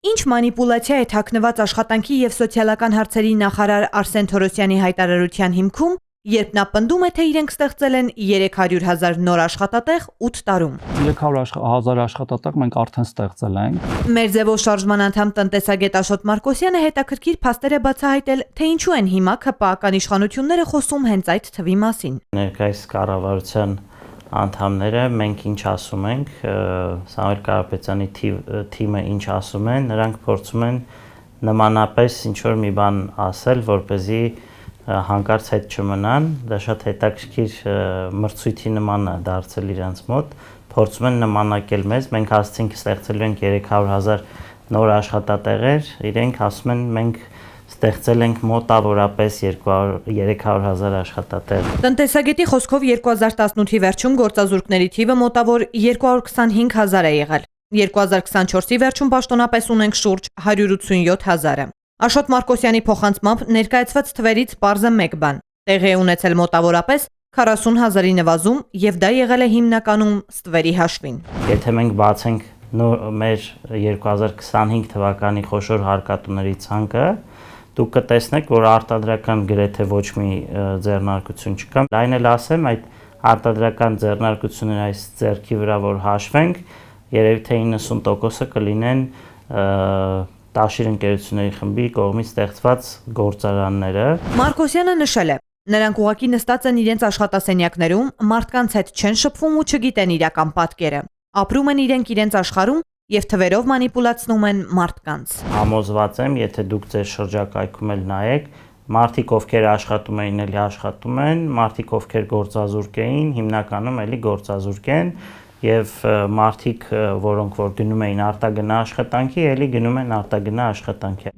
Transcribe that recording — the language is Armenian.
Ինչ մանիպուլացիա է թաքնված աշխատանքի եւ սոցիալական հարցերի նախարար Արսեն Թորոսյանի հայտարարության հիմքում, երբ նա պնդում է, թե իրենք ստեղծել են 300,000 նոր աշխատատեղ 8 տարում։ 300,000 աշխատատեղ մենք արդեն ստեղծել ենք։ Մեր ձևով շարժման անդամ տնտեսագետ Աշոտ Մարկոսյանը հետաքրքիր փաստեր է բացահայտել, թե ինչու են հիմա ԿՊԱ-ական իշխանությունները խոսում հենց այդ թվի մասին։ Ներկայիս կառավարության անդամները մենք ինչ ասում ենք, Սամվել Կարապետյանի թիմը ինչ ասում են, նրանք փորձում են նմանապես ինչ-որ մի բան ասել, որպեսզի հանկարծ հետ չմնան, դա շատ հետաքրքիր մրցույթի նման է դարձել իրենց մոտ, փորձում են նմանակել մեզ, մենք ասացինք ստեղծելու ենք 300,000 նոր աշխատատեղեր, իրենք ասում են մենք ստեղծել ենք մոտավորապես 300,000 աշխատատեղ։ Տնտեսագետի խոսքով 2018-ի վերջում գործազուրկների թիվը մոտավոր 225,000 է եղել։ 2024-ի վերջում պաշտոնապես ունենք շուրջ 187,000-ը։ Աշոտ Մարկոսյանի փոխանցմամբ ներկայացված թվերից պարզը մեկ բան. տեղի է ունեցել մոտավորապես 40,000-ի նվազում եւ դա եղել է հիմնականում ստվերի հաշվին։ Եթե մենք բացենք մեր 2025 թվականի խոշոր հարկատուների ցանկը, դուք կտեսնեք, որ արտադրական գրեթե ոչ մի ձեռնարկություն չկա։ Այն էլ ասեմ, այդ արտադրական ձեռնարկությունները այս ձեռքի վրա որ հաշվենք, երևի թե 90%-ը կլինեն տաշիր ընկերությունների խմբի կողմից ստեղծված գործարանները։ Մարկոսյանը նշել է, նրանք ուղղակի նստած են իրենց աշխատասենյակներում, մարդկանց հետ չեն շփվում ու չգիտեն իրական պատկերը։ Ապրում են իրենց աշխարհում եւ թվերով մանիպուլացնում են մարդկանց։ Համոզված եմ, եթե դուք ձեր շրջակայքում էլ նայեք, մարդիկ ովքեր աշխատում էին, էլի աշխատում են, մարդիկ ովքեր գործազուրկ էին, հիմնականում էլի գործազուրկ են եւ մարդիկ, որոնք որ գնում էին արտագնա աշխատանքի, էլի գնում են արտագնա աշխատանքի։